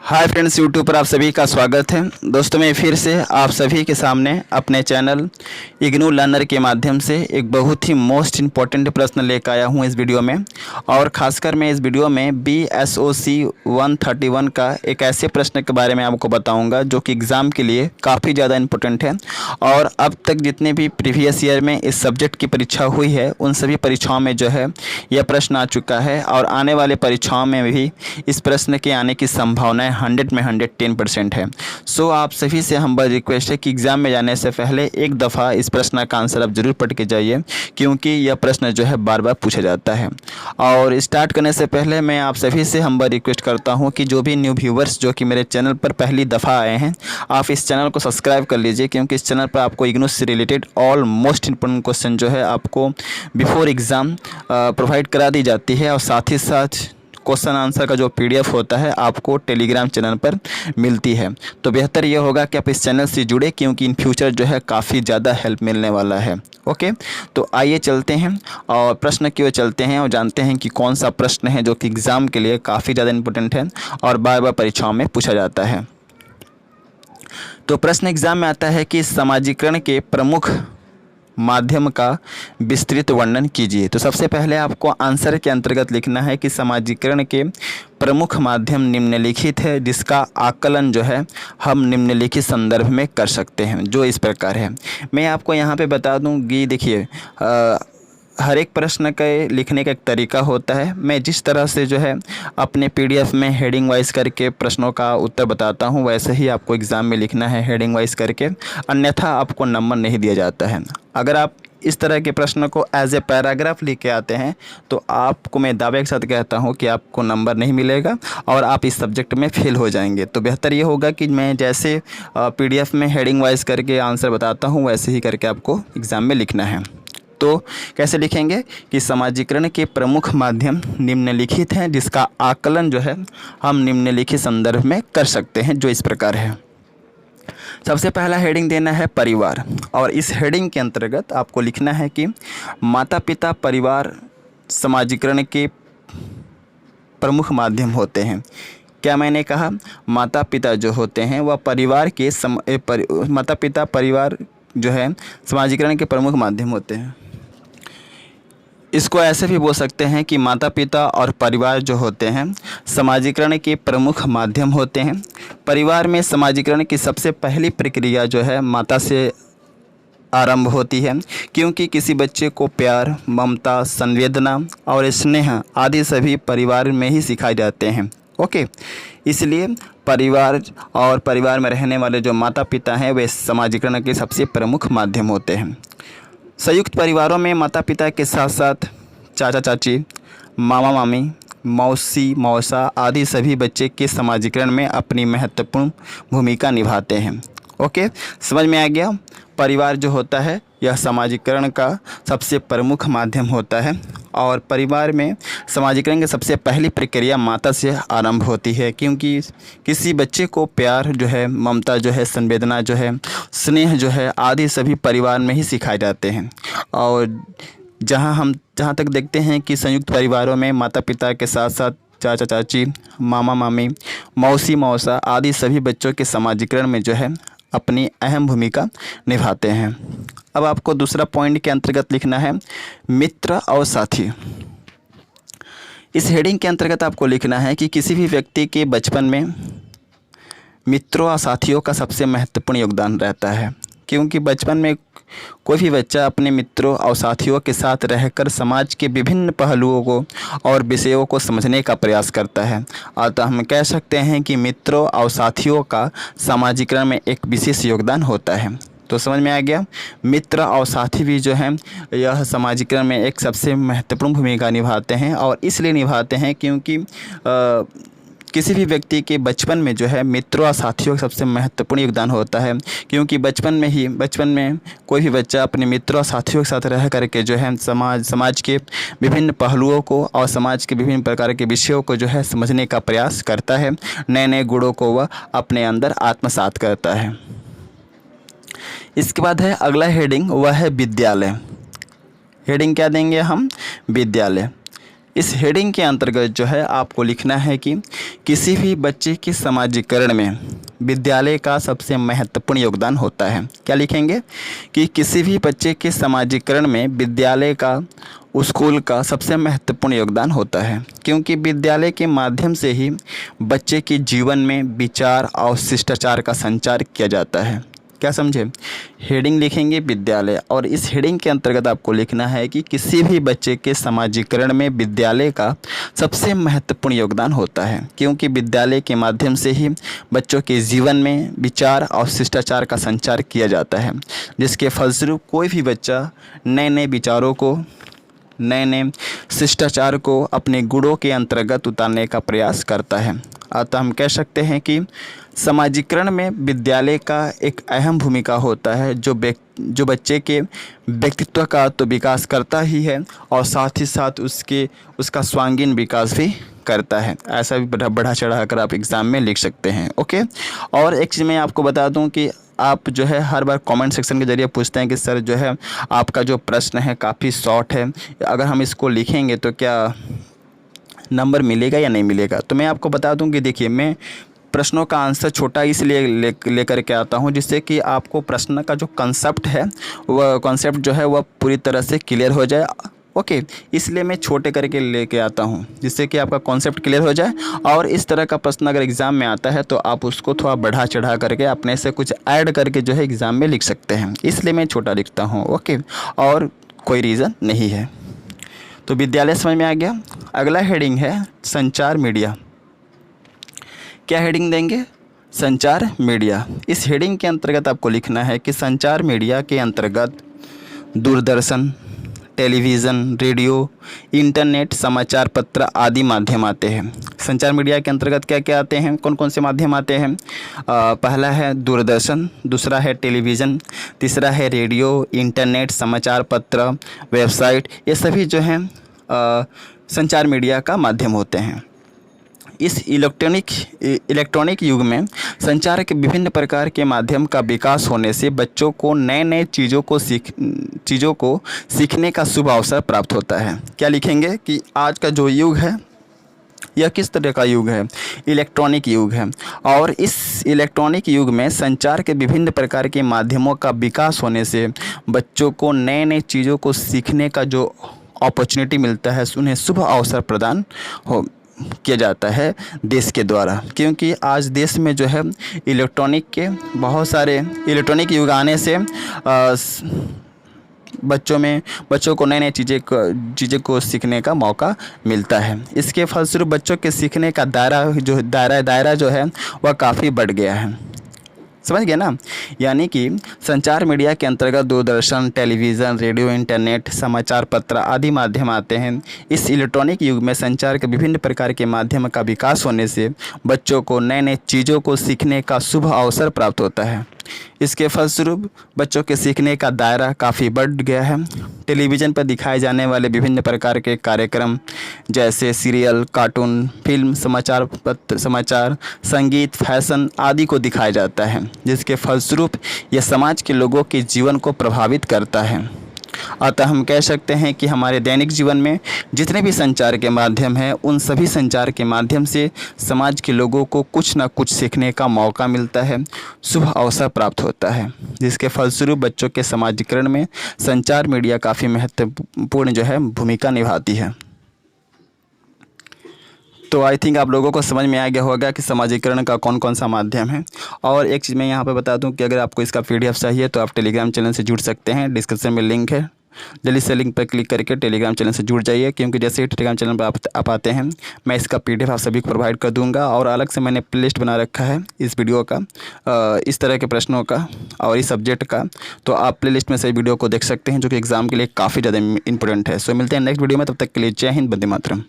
Hi friends, YouTube पर आप सभी का स्वागत है। दोस्तों, मैं फिर से आप सभी के सामने अपने चैनल इग्नू लर्नर के माध्यम से एक बहुत ही मोस्ट इम्पॉर्टेंट प्रश्न लेकर आया हूं इस वीडियो में। और ख़ासकर मैं इस वीडियो में BSOC 131 का एक ऐसे प्रश्न के बारे में आपको बताऊंगा जो कि एग्ज़ाम के लिए काफ़ी ज़्यादा इम्पोर्टेंट है। और अब तक जितने भी प्रीवियस ईयर में इस सब्जेक्ट की परीक्षा हुई है उन सभी परीक्षाओं में जो है यह प्रश्न आ चुका है, और आने वाले परीक्षाओं में भी इस प्रश्न के आने की संभावनाएँ 100 में 110% है। सो आप सभी से हम्बल रिक्वेस्ट है कि एग्ज़ाम में जाने से पहले एक दफ़ा इस प्रश्न का आंसर आप ज़रूर पढ़ के जाइए, क्योंकि यह प्रश्न जो है बार बार पूछा जाता है। और स्टार्ट करने से पहले मैं आप सभी से हम्बल रिक्वेस्ट करता हूं कि जो भी न्यू व्यूवर्स जो कि मेरे चैनल पर पहली दफ़ा आए हैं, आप इस चैनल को सब्सक्राइब कर लीजिए, क्योंकि इस चैनल पर आपको इग्नू से related all most important question जो है आपको बिफोर एग्ज़ाम प्रोवाइड करा दी जाती है। और साथ ही साथ क्वेश्चन आंसर का जो PDF होता है आपको टेलीग्राम चैनल पर मिलती है। तो बेहतर यह होगा कि आप इस चैनल से जुड़े, क्योंकि इन फ्यूचर जो है काफ़ी ज़्यादा हेल्प मिलने वाला है। ओके, तो आइए चलते हैं और प्रश्न की ओर चलते हैं और जानते हैं कि कौन सा प्रश्न है जो कि एग्ज़ाम के लिए काफ़ी ज़्यादा इम्पोर्टेंट है और बार बार परीक्षाओं में पूछा जाता है। तो प्रश्न एग्ज़ाम में आता है कि समाजीकरण के प्रमुख माध्यम का विस्तृत वर्णन कीजिए। तो सबसे पहले आपको आंसर के अंतर्गत लिखना है कि समाजीकरण के प्रमुख माध्यम निम्नलिखित है, जिसका आकलन जो है हम निम्नलिखित संदर्भ में कर सकते हैं, जो इस प्रकार है। मैं आपको यहाँ पे बता दूँ कि देखिए, हर एक प्रश्न के लिखने का एक तरीका होता है। मैं जिस तरह से जो है अपने PDF में हेडिंग वाइज करके प्रश्नों का उत्तर बताता हूं, वैसे ही आपको एग्ज़ाम में लिखना है हेडिंग वाइज करके, अन्यथा आपको नंबर नहीं दिया जाता है। अगर आप इस तरह के प्रश्न को एज ए पैराग्राफ लिख के आते हैं तो आपको मैं दावे के साथ कहता हूं कि आपको नंबर नहीं मिलेगा और आप इस सब्जेक्ट में फेल हो जाएंगे। तो बेहतर ये होगा कि मैं जैसे PDF में हेडिंग वाइज करके आंसर बताता हूँ वैसे ही करके आपको एग्ज़ाम में लिखना है। तो कैसे लिखेंगे कि समाजीकरण के प्रमुख माध्यम निम्नलिखित हैं, जिसका आकलन जो है हम निम्नलिखित संदर्भ में कर सकते हैं, जो इस प्रकार है। सबसे पहला हेडिंग देना है परिवार, और इस हेडिंग के अंतर्गत आपको लिखना है कि माता पिता परिवार समाजीकरण के प्रमुख माध्यम होते हैं। क्या मैंने कहा? माता पिता जो होते हैं वह परिवार के माता पिता परिवार जो है समाजीकरण के प्रमुख माध्यम होते हैं। इसको ऐसे भी बोल सकते हैं कि माता पिता और परिवार जो होते हैं समाजीकरण के प्रमुख माध्यम होते हैं। परिवार में समाजीकरण की सबसे पहली प्रक्रिया जो है माता से आरंभ होती है, क्योंकि किसी बच्चे को प्यार, ममता, संवेदना और स्नेह आदि सभी परिवार में ही सिखाए जाते हैं। ओके, इसलिए परिवार और परिवार में रहने वाले जो माता पिता हैं वे समाजीकरण के सबसे प्रमुख माध्यम होते हैं। संयुक्त परिवारों में माता पिता के साथ साथ चाचा चाची, मामा मामी, मौसी मौसा आदि सभी बच्चे के समाजीकरण में अपनी महत्वपूर्ण भूमिका निभाते हैं। ओके, समझ में आ गया? परिवार जो होता है यह समाजीकरण का सबसे प्रमुख माध्यम होता है, और परिवार में समाजीकरण की सबसे पहली प्रक्रिया माता से आरंभ होती है, क्योंकि किसी बच्चे को प्यार जो है, ममता जो है, संवेदना जो है, स्नेह जो है आदि सभी परिवार में ही सिखाए जाते हैं। और जहाँ तक देखते हैं कि संयुक्त परिवारों में माता पिता के साथ साथ चाचा चाची, मामा मामी, मौसी मौसा आदि सभी बच्चों के समाजीकरण में जो है अपनी अहम भूमिका निभाते हैं। अब आपको दूसरा पॉइंट के अंतर्गत लिखना है मित्र और साथी। इस हेडिंग के अंतर्गत आपको लिखना है कि किसी भी व्यक्ति के बचपन में मित्रों और साथियों का सबसे महत्वपूर्ण योगदान रहता है, क्योंकि बचपन में कोई भी बच्चा अपने मित्रों और साथियों के साथ रहकर समाज के विभिन्न पहलुओं को और विषयों को समझने का प्रयास करता है। अतः हम कह सकते हैं कि मित्रों और साथियों का समाजीकरण में एक विशेष योगदान होता है। तो समझ में आ गया? मित्र और साथी भी जो हैं यह समाजीकरण में एक सबसे महत्वपूर्ण भूमिका निभाते हैं, और इसलिए निभाते हैं क्योंकि किसी भी व्यक्ति के बचपन में जो है मित्रों और साथियों का सबसे महत्वपूर्ण योगदान होता है, क्योंकि बचपन में कोई भी बच्चा अपने मित्रों और साथियों के साथ रह करके जो है समाज के विभिन्न पहलुओं को और समाज के विभिन्न प्रकार के विषयों को जो है समझने का प्रयास करता है, नए नए गुणों को वह अपने अंदर आत्मसात करता है। इसके बाद है अगला हेडिंग, वह है विद्यालय। हेडिंग क्या देंगे हम? विद्यालय। इस हेडिंग के अंतर्गत जो है आपको लिखना है कि किसी भी बच्चे के समाजीकरण में विद्यालय का सबसे महत्वपूर्ण योगदान होता है। क्या लिखेंगे? कि किसी भी बच्चे के समाजीकरण में विद्यालय का, स्कूल का सबसे महत्वपूर्ण योगदान होता है, क्योंकि विद्यालय के माध्यम से ही बच्चे के जीवन में विचार और शिष्टाचार का संचार किया जाता है। क्या समझे? हेडिंग लिखेंगे विद्यालय, और इस हेडिंग के अंतर्गत आपको लिखना है कि किसी भी बच्चे के समाजीकरण में विद्यालय का सबसे महत्वपूर्ण योगदान होता है, क्योंकि विद्यालय के माध्यम से ही बच्चों के जीवन में विचार और शिष्टाचार का संचार किया जाता है, जिसके फलस्वरूप कोई भी बच्चा नए नए विचारों को, नए नए शिष्टाचार को अपने गुणों के अंतर्गत उतारने का प्रयास करता है। अतः हम कह सकते हैं कि समाजीकरण में विद्यालय का एक अहम भूमिका होता है, जो बच्चे के व्यक्तित्व का तो विकास करता ही है और साथ ही साथ उसका स्वांगीण विकास भी करता है। ऐसा भी बढ़ा चढ़ा कर आप एग्ज़ाम में लिख सकते हैं। ओके। और एक चीज़ मैं आपको बता दूं कि आप जो है हर बार कमेंट सेक्शन के ज़रिए पूछते हैं कि सर जो है आपका जो प्रश्न है काफ़ी शॉर्ट है, अगर हम इसको लिखेंगे तो क्या नंबर मिलेगा या नहीं मिलेगा? तो मैं आपको बता दूं कि देखिए, मैं प्रश्नों का आंसर छोटा इसलिए लेकर के आता हूं जिससे कि आपको प्रश्न का जो कंसेप्ट है, वह कंसेप्ट जो है वह पूरी तरह से क्लियर हो जाए। ओके, इसलिए मैं छोटे करके लेके आता हूं जिससे कि आपका कॉन्सेप्ट क्लियर हो जाए। और इस तरह का प्रश्न अगर एग्ज़ाम में आता है तो आप उसको थोड़ा बढ़ा चढ़ा करके अपने से कुछ ऐड करके जो है एग्ज़ाम में लिख सकते हैं, इसलिए मैं छोटा लिखता हूँ। ओके, और कोई रीज़न नहीं है। तो विद्यालय समझ में आ गया। अगला हेडिंग है संचार मीडिया। क्या हेडिंग देंगे? संचार मीडिया। इस हेडिंग के अंतर्गत आपको लिखना है कि संचार मीडिया के अंतर्गत दूरदर्शन, टेलीविज़न, रेडियो, इंटरनेट, समाचार पत्र आदि माध्यम आते हैं। संचार मीडिया के अंतर्गत क्या क्या आते हैं? कौन कौन से माध्यम आते हैं? पहला है दूरदर्शन, दूसरा है टेलीविज़न, तीसरा है रेडियो, इंटरनेट, समाचार पत्र, वेबसाइट। ये सभी जो हैं संचार मीडिया का माध्यम होते हैं। इस इलेक्ट्रॉनिक युग में संचार के विभिन्न प्रकार के माध्यम का विकास होने से बच्चों को नए नए चीज़ों को सीखने का शुभ अवसर प्राप्त होता है। क्या लिखेंगे? कि आज का जो युग है यह किस तरह का युग है? इलेक्ट्रॉनिक युग है। और इस इलेक्ट्रॉनिक युग में संचार के विभिन्न प्रकार के माध्यमों का विकास होने से बच्चों को नए नए चीज़ों को सीखने का जो अपॉर्चुनिटी मिलता है, उन्हें शुभ अवसर प्रदान किया जाता है देश के द्वारा। क्योंकि आज देश में जो है इलेक्ट्रॉनिक युग आने से बच्चों को नई नई चीज़ें को सीखने का मौका मिलता है। इसके फलस्वरूप बच्चों के सीखने का दायरा जो है वह काफ़ी बढ़ गया है। समझ गए ना? यानी कि संचार मीडिया के अंतर्गत दूरदर्शन, टेलीविज़न, रेडियो, इंटरनेट, समाचार पत्र आदि माध्यम आते हैं। इस इलेक्ट्रॉनिक युग में संचार के विभिन्न प्रकार के माध्यम का विकास होने से बच्चों को नए नए चीज़ों को सीखने का शुभ अवसर प्राप्त होता है। इसके फलस्वरूप बच्चों के सीखने का दायरा काफ़ी बढ़ गया है। टेलीविज़न पर दिखाए जाने वाले विभिन्न प्रकार के कार्यक्रम जैसे सीरियल, कार्टून, फिल्म, समाचार, संगीत, फैशन आदि को दिखाया जाता है, जिसके फलस्वरूप यह समाज के लोगों के जीवन को प्रभावित करता है। अतः हम कह सकते हैं कि हमारे दैनिक जीवन में जितने भी संचार के माध्यम हैं, उन सभी संचार के माध्यम से समाज के लोगों को कुछ न कुछ सीखने का मौका मिलता है, शुभ अवसर प्राप्त होता है, जिसके फलस्वरूप बच्चों के समाजीकरण में संचार मीडिया काफ़ी महत्वपूर्ण जो है भूमिका निभाती है। तो आई थिंक आप लोगों को समझ में आ गया होगा कि समाजीकरण का कौन कौन सा माध्यम है। और एक चीज़ मैं यहाँ पे बता दूँ कि अगर आपको इसका PDF चाहिए तो आप टेलीग्राम चैनल से जुड़ सकते हैं। डिस्क्रिप्शन में लिंक है, जल्दी से लिंक पर क्लिक करके टेलीग्राम चैनल से जुड़ जाइए, क्योंकि जैसे ही टेलीग्राम चैनल पर आप आते हैं मैं इसका PDF आप सभी को प्रोवाइड कर दूंगा। और अलग से मैंने प्लेलिस्ट बना रखा है इस वीडियो का, इस तरह के प्रश्नों का और इस सब्जेक्ट का, तो आप प्लेलिस्ट में से वीडियो को देख सकते हैं, जो कि एग्ज़ाम के लिए काफ़ी ज़्यादा इंपॉर्टेंट है। सो मिलते हैं नेक्स्ट वीडियो में, तब तक के लिए जय हिंद, वंदे मातरम।